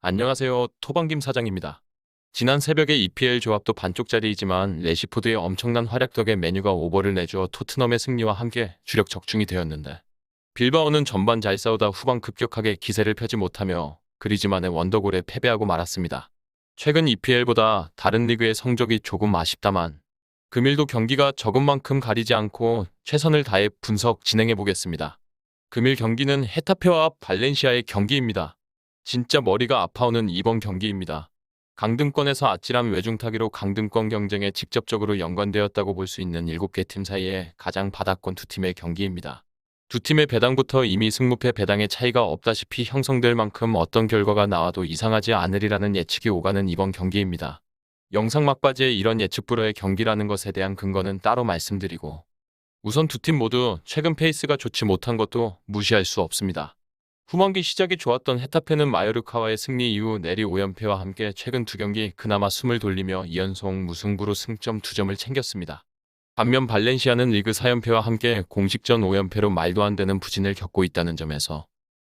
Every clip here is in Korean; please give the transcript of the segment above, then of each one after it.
안녕하세요. 토방김 사장입니다. 지난 새벽에 EPL 조합도 반쪽짜리이지만 레시포드의 엄청난 활약 덕에 메뉴가 오버를 내주어 토트넘의 승리와 함께 주력 적중이 되었는데 빌바오는 전반 잘 싸우다 후반 급격하게 기세를 펴지 못하며 그리즈만의 원더골에 패배하고 말았습니다. 최근 EPL보다 다른 리그의 성적이 조금 아쉽다만 금일도 경기가 적은 만큼 가리지 않고 최선을 다해 분석 진행해 보겠습니다. 금일 경기는 헤타페와 발렌시아의 경기입니다. 진짜 머리가 아파오는 이번 경기입니다. 강등권에서 아찔한 외중타기로 강등권 경쟁에 직접적으로 연관되었다고 볼 수 있는 7개 팀 사이에 가장 바닥권 두 팀의 경기입니다. 두 팀의 배당부터 이미 승무패 배당의 차이가 없다시피 형성될 만큼 어떤 결과가 나와도 이상하지 않으리라는 예측이 오가는 이번 경기입니다. 영상 막바지에 이런 예측 불허의 경기라는 것에 대한 근거는 따로 말씀드리고 우선 두 팀 모두 최근 페이스가 좋지 못한 것도 무시할 수 없습니다. 후반기 시작이 좋았던 헤타페는 마요르카와의 승리 이후 내리 5연패와 함께 최근 두 경기 그나마 숨을 돌리며 2연속 무승부로 승점 2점을 챙겼습니다. 반면 발렌시아는 리그 4연패와 함께 공식전 5연패로 말도 안 되는 부진을 겪고 있다는 점에서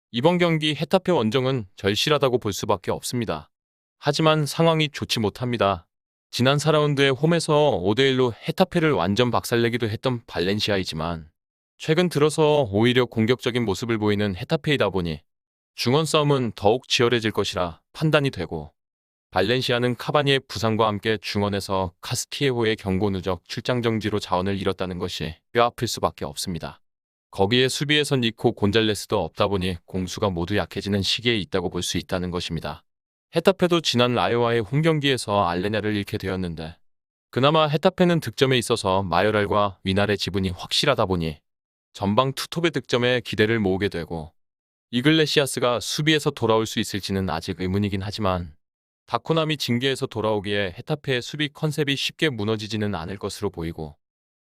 이번 경기 헤타페 원정은 절실하다고 볼 수밖에 없습니다. 하지만 상황이 좋지 못합니다. 지난 4라운드에 홈에서 5대1로 헤타페를 완전 박살내기도 했던 발렌시아이지만 최근 들어서 오히려 공격적인 모습을 보이는 헤타페이다 보니 중원 싸움은 더욱 치열해질 것이라 판단이 되고 발렌시아는 카바니의 부상과 함께 중원에서 카스티에호의 경고 누적 출장 정지로 자원을 잃었다는 것이 뼈아플 수밖에 없습니다. 거기에 수비에선 니코 곤잘레스도 없다 보니 공수가 모두 약해지는 시기에 있다고 볼 수 있다는 것입니다. 헤타페도 지난 라요와의 홈경기에서 알레냐를 잃게 되었는데 그나마 헤타페는 득점에 있어서 마요랄과 위날의 지분이 확실하다 보니 전방 투톱의 득점에 기대를 모으게 되고 이글레시아스가 수비에서 돌아올 수 있을지는 아직 의문이긴 하지만 다코남이 징계에서 돌아오기에 헤타페의 수비 컨셉이 쉽게 무너지지는 않을 것으로 보이고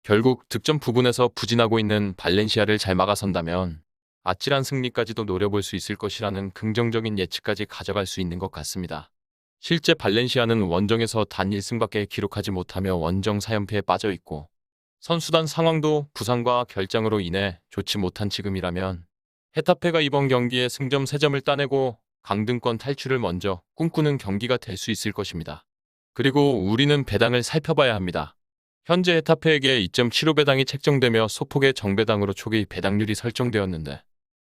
결국 득점 부분에서 부진하고 있는 발렌시아를 잘 막아선다면 아찔한 승리까지도 노려볼 수 있을 것이라는 긍정적인 예측까지 가져갈 수 있는 것 같습니다. 실제 발렌시아는 원정에서 단 1승밖에 기록하지 못하며 원정 4연패에 빠져 있고 선수단 상황도 부상과 결장으로 인해 좋지 못한 지금이라면 헤타페가 이번 경기에 승점 3점을 따내고 강등권 탈출을 먼저 꿈꾸는 경기가 될 수 있을 것입니다. 그리고 우리는 배당을 살펴봐야 합니다. 현재 헤타페에게 2.75배당이 책정되며 소폭의 정배당으로 초기 배당률이 설정되었는데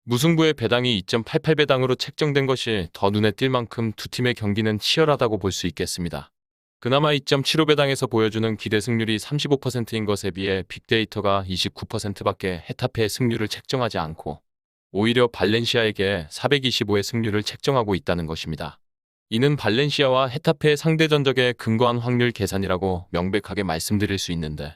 무승부의 배당이 2.88배당으로 책정된 것이 더 눈에 띌 만큼 두 팀의 경기는 치열하다고 볼 수 있겠습니다. 그나마 2.75배당에서 보여주는 기대 승률이 35%인 것에 비해 빅데이터가 29%밖에 헤타페의 승률을 책정하지 않고 오히려 발렌시아에게 425의 승률을 책정하고 있다는 것입니다. 이는 발렌시아와 헤타페의 상대 전적에 근거한 확률 계산이라고 명백하게 말씀드릴 수 있는데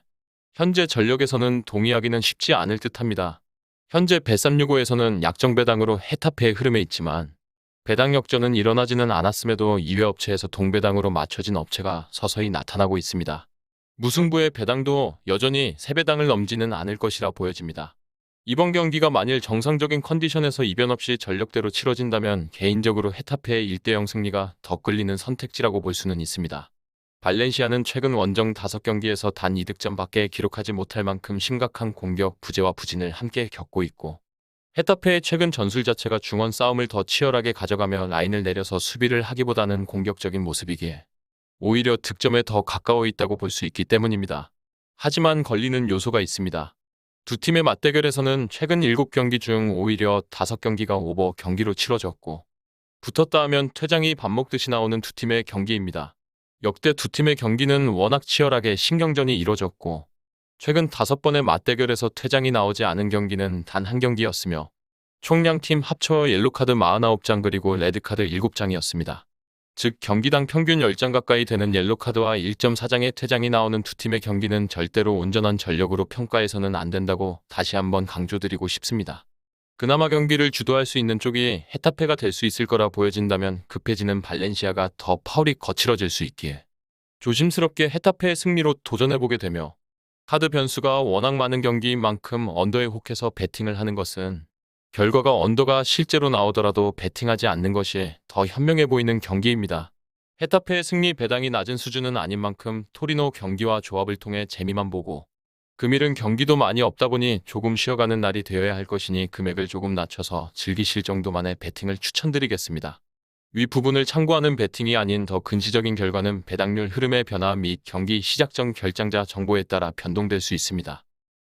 현재 전력에서는 동의하기는 쉽지 않을 듯합니다. 현재 베365에서는 약정배당으로 헤타페의 흐름에 있지만 배당 역전은 일어나지는 않았음에도 2회 업체에서 동배당으로 맞춰진 업체가 서서히 나타나고 있습니다. 무승부의 배당도 여전히 3배당을 넘지는 않을 것이라 보여집니다. 이번 경기가 만일 정상적인 컨디션에서 이변 없이 전력대로 치러진다면 개인적으로 헤타페의 1대0 승리가 더 끌리는 선택지라고 볼 수는 있습니다. 발렌시아는 최근 원정 5경기에서 단 2득점밖에 기록하지 못할 만큼 심각한 공격 부재와 부진을 함께 겪고 있고 헤타페의 최근 전술 자체가 중원 싸움을 더 치열하게 가져가며 라인을 내려서 수비를 하기보다는 공격적인 모습이기에 오히려 득점에 더 가까워 있다고 볼 수 있기 때문입니다. 하지만 걸리는 요소가 있습니다. 두 팀의 맞대결에서는 최근 7경기 중 오히려 5경기가 오버 경기로 치러졌고 붙었다 하면 퇴장이 밥 먹듯이 나오는 두 팀의 경기입니다. 역대 두 팀의 경기는 워낙 치열하게 신경전이 이뤄졌고 최근 5번의 맞대결에서 퇴장이 나오지 않은 경기는 단 한 경기였으며 총 양팀 합쳐 옐로카드 49장 그리고 레드카드 7장이었습니다. 즉 경기당 평균 10장 가까이 되는 옐로카드와 1.4장의 퇴장이 나오는 두 팀의 경기는 절대로 온전한 전력으로 평가해서는 안 된다고 다시 한번 강조드리고 싶습니다. 그나마 경기를 주도할 수 있는 쪽이 헤타페가 될 수 있을 거라 보여진다면 급해지는 발렌시아가 더 파울이 거칠어질 수 있기에 조심스럽게 헤타페의 승리로 도전해보게 되며 카드 변수가 워낙 많은 경기인 만큼 언더에 혹해서 베팅을 하는 것은 결과가 언더가 실제로 나오더라도 베팅하지 않는 것이 더 현명해 보이는 경기입니다. 헤타페의 승리 배당이 낮은 수준은 아닌 만큼 토리노 경기와 조합을 통해 재미만 보고 금일은 경기도 많이 없다 보니 조금 쉬어가는 날이 되어야 할 것이니 금액을 조금 낮춰서 즐기실 정도만의 베팅을 추천드리겠습니다. 위 부분을 참고하는 베팅이 아닌 더 근시적인 결과는 배당률 흐름의 변화 및 경기 시작 전 결장자 정보에 따라 변동될 수 있습니다.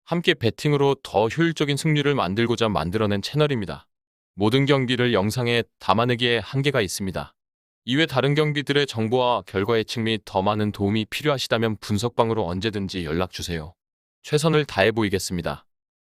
함께 베팅으로 더 효율적인 승률을 만들고자 만들어낸 채널입니다. 모든 경기를 영상에 담아내기에 한계가 있습니다. 이외 다른 경기들의 정보와 결과 예측 및 더 많은 도움이 필요하시다면 분석방으로 언제든지 연락주세요. 최선을 다해 보이겠습니다.